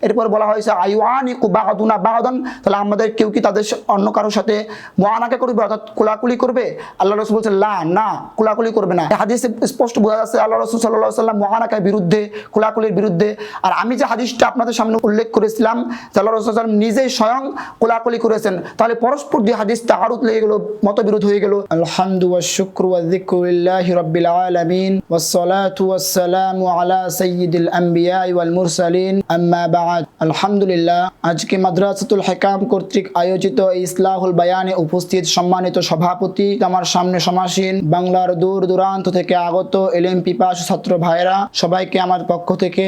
এরপর বলা হয়েছে আইওয়ানিকু বা'দুনা বা'দান, তাহলে আমাদের কেউ কি তাদের অন্য কারোর সাথে মুআনাকা করবে, অর্থাৎ কোলাকুলি করবে? আল্লাহ রাসূল বলছেন লা, না, কোলাকুলি করবে না। হাদিসে স্পষ্ট বোঝা যাচ্ছে আল্লাহ রাসূল সাল্লাল্লাহু আলাইহি ওয়াসাল্লাম মুআনাকার বিরুদ্ধে, কোলাকুলির বিরুদ্ধে। আর আমি যে হাদিসটা আপনাদের সামনে উল্লেখ করেছিলাম যে আল্লাহ রাসূল সাল্লাল্লাহু আলাইহি ওয়াসাল্লাম নিজেই স্বয়ং কোলাকুলি করেছেন, তাহলে পরস্পর দুই হাদিস তাআরুদ লেগে গেল, মতবিরোধ হয়ে গেল। আলহামদু ওয়াশ শুকরু ওয়াজ যিকরুলিল্লাহি রাব্বিল আলামিন ওয়াস সালাতু ওয়াস সালামু আলা সাইয়্যিদিল আম্বিয়া ওয়াল মুরসালিন, আম্মা বা'দ। আলহামদুলিল্লাহ, আজকে মাদ্রাসাতুল হিকাম কর্তৃক আয়োজিত ইসলাহুল বায়ানে উপস্থিত সম্মানিত সভাপতি, আমার সামনে সমাসীন বাংলার দূর দূরান্ত থেকে আগত এলএম পিপাসু ছাত্র ভাইরা, সবাইকে আমার পক্ষ থেকে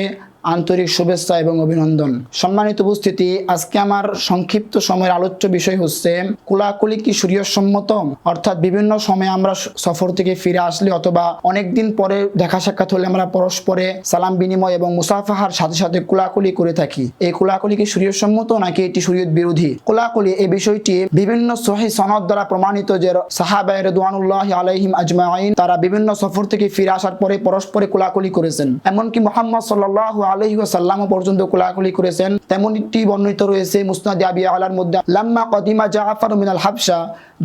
আন্তরিক শুভেচ্ছা এবং অভিনন্দন। সম্মানিত উপস্থিতি, আজকে আমার সংক্ষিপ্ত সময়ের আলোচ্য বিষয় হচ্ছে কোলাকুলি কি শরীয়তসম্মত? অর্থাৎ বিভিন্ন সময়ে আমরা সফর থেকে ফিরে আসলে অথবা অনেকদিন পরে দেখা সাক্ষাৎ হলে আমরা পরস্পরে সালাম বিনিময় এবং মুসাফাহার সাথে সাথে কোলাকুলি করে থাকি। এই কোলাকুলি কি শরীয়তসম্মত নাকি এটি শরীয়ত বিরোধী? কোলাকুলি এই বিষয়টি বিভিন্ন সহিহ সনদ দ্বারা প্রমাণিত যে সাহাবায়ে রিদওয়ানুল্লাহি আলাইহিম আজমাইন তারা বিভিন্ন সফর থেকে ফিরে আসার পরে পরস্পরে কোলাকুলি করেছেন। এমনকি মুহাম্মদ সাল্লাল্লাহু আলাইহি ওয়াসাল্লাম পর্যন্ত কোলাকুলি করেছেন। তেমনটি বর্ণিত রয়েছে মুসনাদ আবি আলার মধ্যে, লাম্মা কদিমা জাফর মিনাল হাবশা,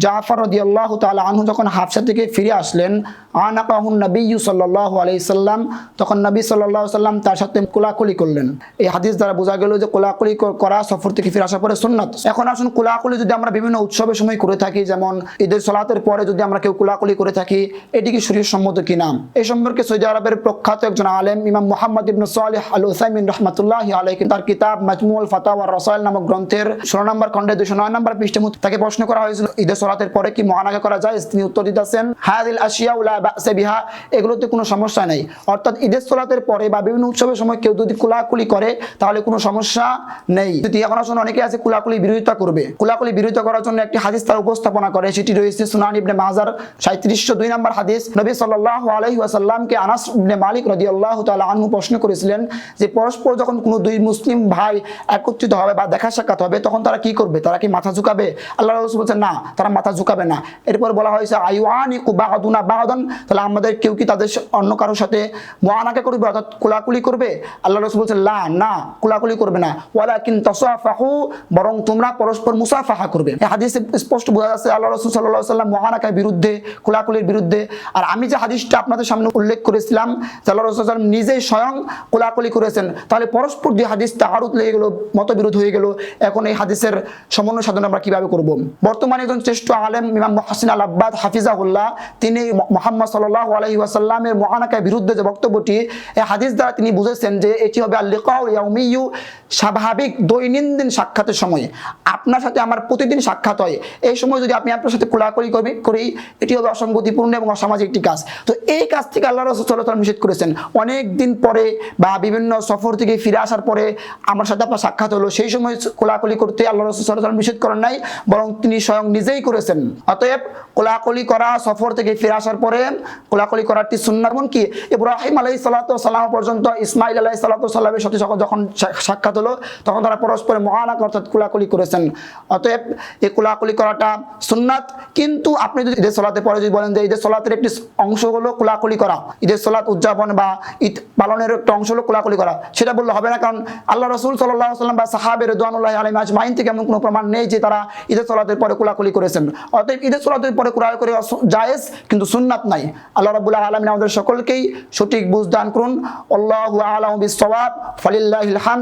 জাফর রাদিয়াল্লাহু তাআলা আনহু যখন হাবশা থেকে ফিরে আসলেন, আনাকাহুন নবিয়্যু সাল্লাল্লাহু আলাইহি সাল্লাম, তখন নবী সাল্লাল্লাহু আলাইহি সাল্লাম তার সাথে কোলাকুলি করলেন। এই হাদিস দ্বারা বোঝা গেল যে কোলাকুলি করা সফর থেকে ফিরে আসার পরে সুন্নাত। এখন আসুন, কোলাকুলি যদি আমরা বিভিন্ন উৎসবের সময় করে থাকি, যেমন ঈদের সালাতের পরে যদি আমরা কেউ কোলাকুলি করে থাকি, এটি কি শরীয়তসম্মত কিনা? এই সম্পর্কে সৌদি আরবের প্রখ্যাত একজন আলেম ইমাম মুহাম্মদ ইবনে সালেহ আল উসাইমিন রাহমাতুল্লাহি আলাইহি তার কিতাব মাজমুউল ফাতাওয়া রাসাইল নামক গ্রন্থের 16 নম্বর খণ্ডে 209 নম্বর পৃষ্ঠা তাকে প্রশ্ন করা হয়েছিল ঈদের সালাতের পরে কি মুআনাকা করা যায়? তিনি উত্তর দিতেছেন, হাযিল আশিয়া লা বা'সা বিহা, এগুলোতে কোনো সমস্যা নেই। অর্থাৎ ঈদের সালাতের পরে বা বিভিন্ন উৎসবের সময় কেউ যদি কোলাকুলি করে তাহলে কোনো সমস্যা নেই। যদি এখন আসুন, অনেকে আছে কোলাকুলি বিরোধিতা করবে। কোলাকুলি বিরোধিতা করার জন্য একটি হাদিস তার উপস্থাপনা করে, সেটি রয়েছে সুনান ইবনে মাজার 3702 নম্বর হাদিস। নবী সাল্লাল্লাহু আলাইহি ওয়াসাল্লামকে আনাস ইবনে মালিক রাদিয়াল্লাহু তাআলা আনহু প্রশ্ন করেছিলেন যে পরস্পর যখন কোনো দুই মুসলিম ভাই একত্রিত হবে বা দেখা সাক্ষাৎ হবে তখন তারা কি করবে? তারা কি মাথা ঝুঁকাবে? আল্লাহ রাসূল বলেছেন না, তারা মাথা ঝুঁকাবে না। এরপর বলা হয়েছে আইওয়ানিকু বা'দুনা বা'দান, তাহলে আমাদের কেউ কি তাদের অন্য কারোর সাথে মুআনাকা করবে, অর্থাৎ কোলাকুলি করবে? আল্লাহ রাসূল বলেছেন লা, না, কোলাকুলি করবে না। ওয়ালাকিন তাসাফাহু, বরং তোমরা পরস্পর মুসাফাহা করবে। এই হাদিসে স্পষ্ট বোঝা যাচ্ছে আল্লাহ রাসূল সাল্লাল্লাহু আলাইহি ওয়াসাল্লাম মুআনাকার বিরুদ্ধে, কোলাকুলির বিরুদ্ধে। আর আমি যে হাদিসটা আপনাদের সামনে উল্লেখ করেছিলাম যে আল্লাহ রাসূল সাল্লাল্লাহু আলাইহি ওয়াসাল্লাম নিজেই স্বয়ং কোলাকুলি করেছেন, তাহলে পরস্পর দুই হাদিস তাআরুদ লেগে গেল, মতবিরোধ হয়ে গেল। এখন এই হাদিসের সমন্বয় সাধন আমরা কিভাবে করব? বর্তমানে একজন শ্রেষ্ঠ আলেম ইমাম মুহসিন আল আব্বাদ হাফিজাহুল্লাহ, তিনি মুহাম্মদ সাল্লাল্লাহু আলাইহি ওয়াসাল্লামের মুআনাকার বিরুদ্ধে যে বক্তব্যটি, এই হাদিস দ্বারা তিনি বুঝেছেন যে এটি হবে আল লিকাউ ইয়াউমিয়্যু, স্বাভাবিক দৈনন্দিন সাক্ষাতের সময়। আপনার সাথে আমার প্রতিদিন সাক্ষাৎ হয়, এই সময় যদি আপনি আপনার সাথে কোলাকুলি করি, এটি হবে অসঙ্গতিপূর্ণ এবং অসামাজিক একটি কাজ। তো এই কাজ থেকে আল্লাহ রাসূল সাল্লাল্লাহু আলাইহি ওয়াসাল্লাম নিষেধ করেছেন। অনেক দিন পরে বা বিভিন্ন সফর থেকে ফিরে আসার পরে আমার সাথে আপনার সাক্ষাৎ হলো, সেই সময় কোলাকুলি করতে আল্লাহ রাসূল সাল্লাল্লাহু আলাইহি ওয়াসাল্লাম নিষেধ করেন নাই, বরং তিনি স্বয়ং নিজেই করেছেন। অতএব কোলাকুলি করা সফর থেকে ফিরে আসার পরে কোলাকুলি করাটি সুন্নাহ। এমনকি ইব্রাহিম আলাইহিস সালাতু ওয়াস সালাম পর্যন্ত ইসমাঈল আলাইহিস সালাতু ওয়াস সালামের সাথে যখন সাক্ষাৎ হলো তখন তারা পরস্পর মুআনাকা অর্থাৎ কোলাকুলি করেছেন। অতএব এই কোলাকুলি করাটা সুন্নাত। কিন্তু আপনি যদি ঈদের সালাতের পরে যদি বলেন যে ঈদের সালাতের একটি অংশ হলো কোলাকুলি করা, ঈদের সালাত উদযাপন বা ঈদ পালনের একটা অংশ হলো কোলাকুলি করা, সেটা বললে হবে না। কারণ আল্লাহ রাসূল সাল্লাল্লাহু আলাইহি ওয়াসাল্লাম বা সাহাবে রিদওয়ানুল্লাহি আলাইহিম আজমাইন থেকে এমন কোনো প্রমাণ নেই যে তারা ঈদের সালাতের পরে কোলাকুলি করেছেন। অতএব ঈদের সালাতের পরে কোলাকুলি করে জায়েজ, কিন্তু সুন্নাত নাই। আল্লাহ রাব্বুল আলামিন আমাদের সকলকেই সঠিক বুঝ দান করুন। আল্লাহু আ'লামু বিস-সাওয়াব, ফালিল্লাহিল হামদ।